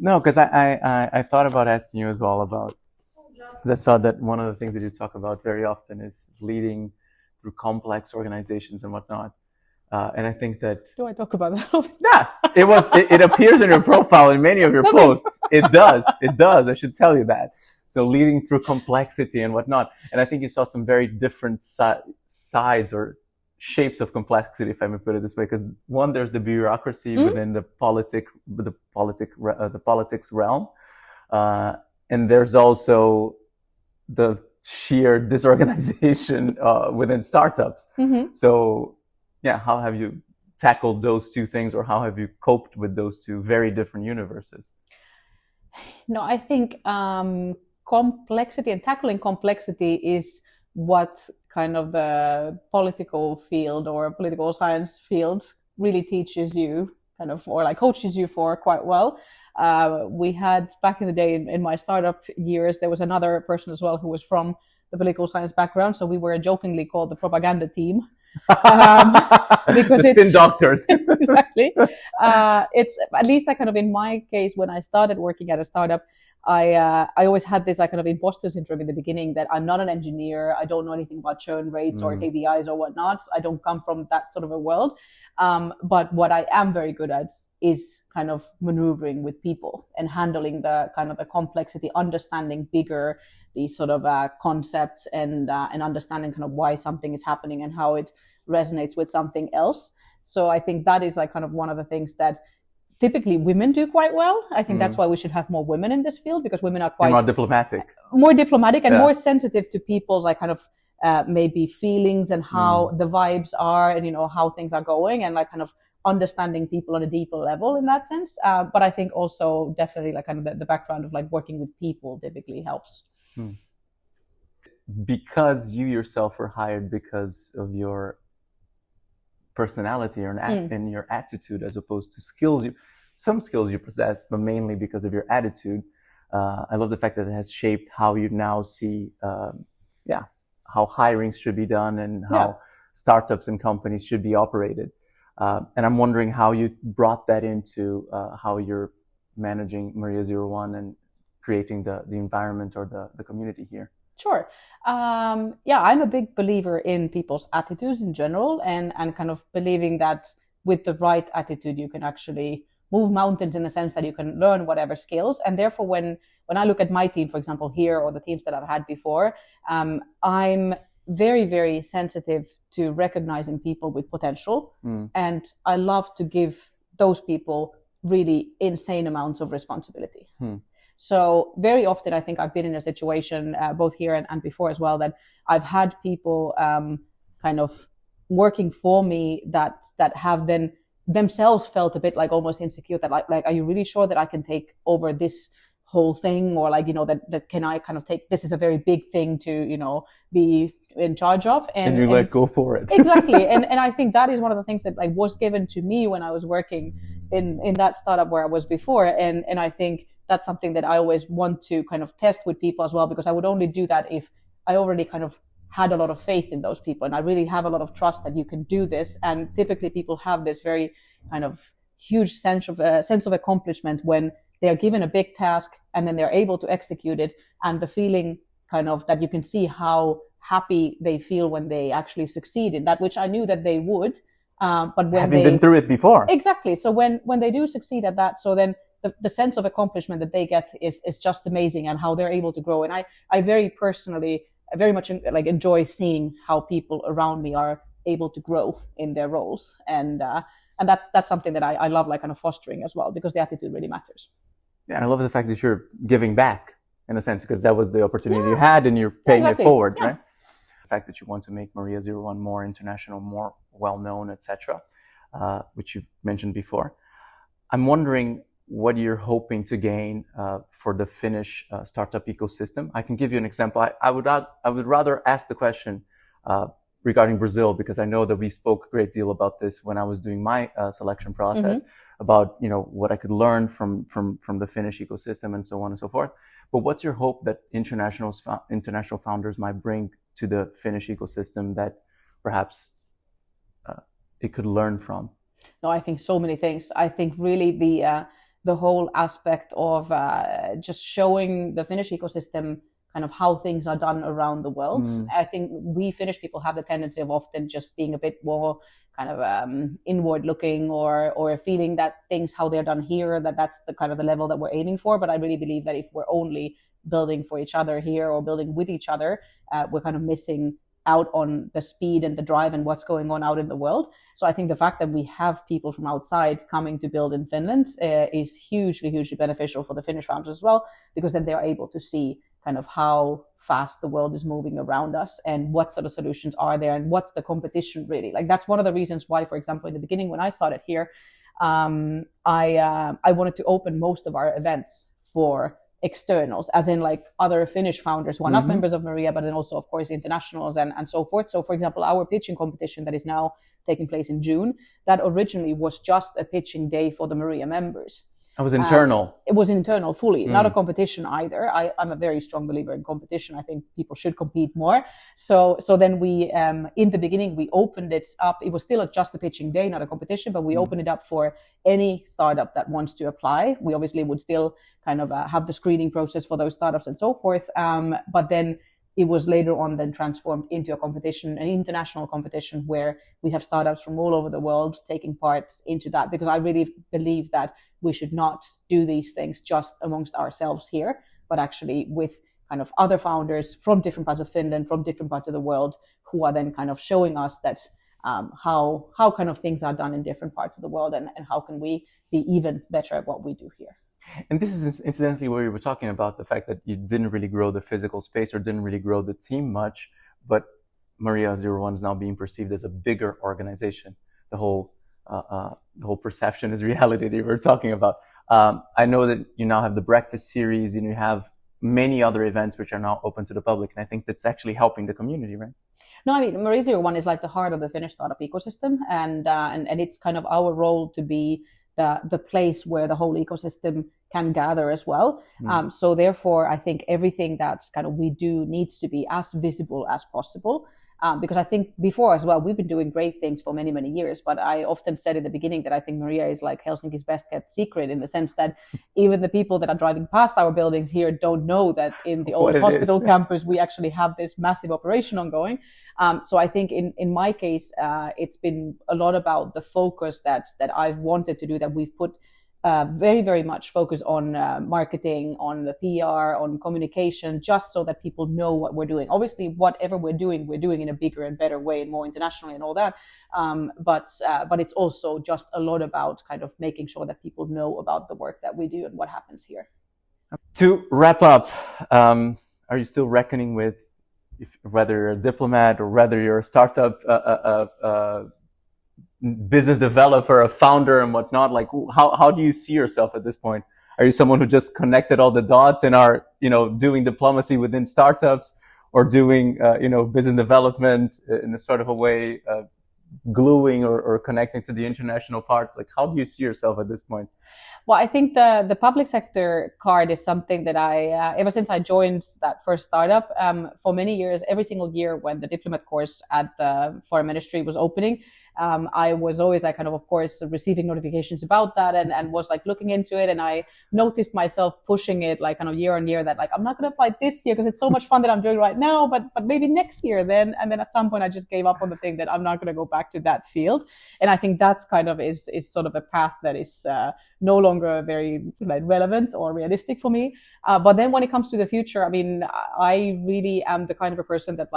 No, because I thought about asking you as well about, because I saw that one of the things that you talk about very often is leading through complex organizations and whatnot. And I think that, Do I talk about that? yeah, it appears in your profile in many of your posts. It does. I should tell you that. So leading through complexity and whatnot. And I think you saw some very different sides or shapes of complexity, if I may put it this way. Because one, there's the bureaucracy within the politics realm, and there's also the sheer disorganization within startups. So, yeah, how have you tackled those two things, or how have you coped with those two very different universes? No, I think complexity and tackling complexity is what kind of the political field or political science field really teaches you, kind of, or like coaches you for quite well. We had back in the day in my startup years, there was another person as well who was from the political science background. So we were jokingly called the propaganda team. Because the spin doctors. Exactly. It's at least I kind of, in my case, when I started working at a startup, I always had this kind of imposter syndrome in the beginning that I'm not an engineer. I don't know anything about churn rates or KPIs or whatnot. I don't come from that sort of a world. But what I am very good at is kind of maneuvering with people and handling the kind of the complexity, understanding bigger these sort of concepts and understanding kind of why something is happening and how it resonates with something else. So I think that is like kind of one of the things that typically women do quite well. I think that's why we should have more women in this field, because women are quite more diplomatic and more sensitive to people's like kind of maybe feelings and how the vibes are and, you know, how things are going, and like kind of understanding people on a deeper level in that sense. But I think also definitely like kind of the background of like working with people typically helps. Because you yourself were hired because of your personality or and your attitude, as opposed to some skills you possessed, but mainly because of your attitude. I love the fact that it has shaped how you now see, how hiring should be done and how startups and companies should be operated. And I'm wondering how you brought that into how you're managing Maria01 and creating the environment or the community here. Sure. I'm a big believer in people's attitudes in general, and kind of believing that with the right attitude, you can actually move mountains in the sense that you can learn whatever skills. And therefore, when I look at my team, for example, here, or the teams that I've had before, I'm very, very sensitive to recognizing people with potential. And I love to give those people really insane amounts of responsibility. So very often, I think I've been in a situation, both here and before as well, that I've had people kind of working for me that have then themselves felt a bit like almost insecure, that like, are you really sure that I can take over this whole thing? Or like, you know, that can I kind of take, this is a very big thing to, you know, be in charge of. And you like, go for it. Exactly. And I think that is one of the things that like was given to me when I was working in that startup where I was before. And I think that's something that I always want to kind of test with people as well, because I would only do that if I already kind of had a lot of faith in those people. And I really have a lot of trust that you can do this. And typically people have this very kind of huge sense of accomplishment when they are given a big task and then they're able to execute it. And the feeling kind of that you can see how happy they feel when they actually succeed in that, which I knew that they would. But when having been through it before. Exactly. So when they do succeed at that, so then the sense of accomplishment that they get is just amazing, and how they're able to grow. And I very personally, I very much like enjoy seeing how people around me are able to grow in their roles. And that's something that I love, like kind of fostering as well, because the attitude really matters. Yeah, and I love the fact that you're giving back in a sense, because that was the opportunity you had and you're paying it forward, right? The fact that you want to make Maria01 more international, more well-known, etc., which you mentioned before. I'm wondering what you're hoping to gain for the Finnish startup ecosystem. I can give you an example. I would rather ask the question regarding Brazil, because I know that we spoke a great deal about this when I was doing my selection process, about, you know, what I could learn from the Finnish ecosystem and so on and so forth. But what's your hope that international founders might bring to the Finnish ecosystem that perhaps it could learn from? No, I think so many things. I think really the whole aspect of just showing the Finnish ecosystem kind of how things are done around the world. I think we Finnish people have the tendency of often just being a bit more kind of inward looking, or feeling that things how they're done here, that's the kind of the level that we're aiming for. But I really believe that if we're only building for each other here or building with each other, we're kind of missing out on the speed and the drive and what's going on out in the world. So I think the fact that we have people from outside coming to build in Finland is hugely beneficial for the Finnish founders as well, because then they're able to see kind of how fast the world is moving around us and what sort of solutions are there and what's the competition really. Like that's one of the reasons why, for example, in the beginning when I started here, I wanted to open most of our events for externals, as in like other Finnish founders who are not members of Maria, but then also, of course, internationals and so forth. So, for example, our pitching competition that is now taking place in June, that originally was just a pitching day for the Maria members. It was internal. It was internal fully, not a competition either. I'm a very strong believer in competition. I think people should compete more. So then we, in the beginning, we opened it up. It was still just a pitching day, not a competition, but we opened it up for any startup that wants to apply. We obviously would still kind of have the screening process for those startups and so forth. But then it was later on then transformed into a competition, an international competition, where we have startups from all over the world taking part into that, because I really believe that we should not do these things just amongst ourselves here, but actually with kind of other founders from different parts of Finland, from different parts of the world, who are then kind of showing us that how kind of things are done in different parts of the world, and how can we be even better at what we do here. And this is incidentally where you were talking about the fact that you didn't really grow the physical space or didn't really grow the team much, but Maria 01 is now being perceived as a bigger organization. The whole perception is reality that you were talking about. I know that you now have the breakfast series and you have many other events which are now open to the public, and I think that's actually helping the community, right? No, I mean, Maria 01 is like the heart of the Finnish startup ecosystem, and it's kind of our role to be the place where the whole ecosystem can gather as well. So therefore, I think everything that kind of we do needs to be as visible as possible. Because I think before as well, we've been doing great things for many, many years. But I often said in the beginning that I think Maria is like Helsinki's best kept secret, in the sense that even the people that are driving past our buildings here don't know that in the old hospital campus, we actually have this massive operation ongoing. So I think in my case, it's been a lot about the focus that I've wanted to do, that we've put very, very much focus on marketing, on the PR, on communication, just so that people know what we're doing. Obviously, whatever we're doing in a bigger and better way and more internationally and all that. But it's also just a lot about kind of making sure that people know about the work that we do and what happens here. To wrap up, are you still reckoning with whether you're a diplomat or whether you're a startup business developer, a founder and whatnot? Like, how do you see yourself at this point? Are you someone who just connected all the dots and are, doing diplomacy within startups, or doing, business development in a sort of a way, gluing or connecting to the international part? Like, how do you see yourself at this point? Well, I think the public sector card is something that I, ever since I joined that first startup, for many years, every single year when the diplomat course at the Foreign Ministry was opening, I was always like of course, receiving notifications about that and was like looking into it. And I noticed myself pushing it like year on year, that like, I'm not going to apply this year because it's so much fun that I'm doing right now, but maybe next year then. And then at some point I just gave up on the thing that I'm not going to go back to that field. And I think that's is sort of a path that is no longer very relevant or realistic for me. But then when it comes to the future, I mean, I really am the kind of a person that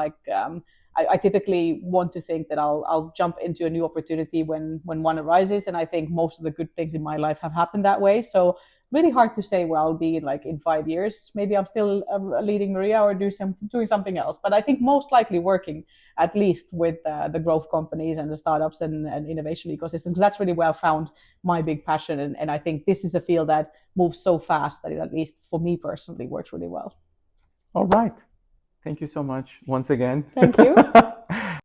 I typically want to think that I'll jump into a new opportunity when one arises. And I think most of the good things in my life have happened that way. So really hard to say where I'll be in 5 years. Maybe I'm still leading Maria or doing something else. But I think most likely working at least with the growth companies and the startups and innovation ecosystems, because that's really where I found my big passion. And I think this is a field that moves so fast that it, at least for me personally, works really well. All right. Thank you so much once again. Thank you.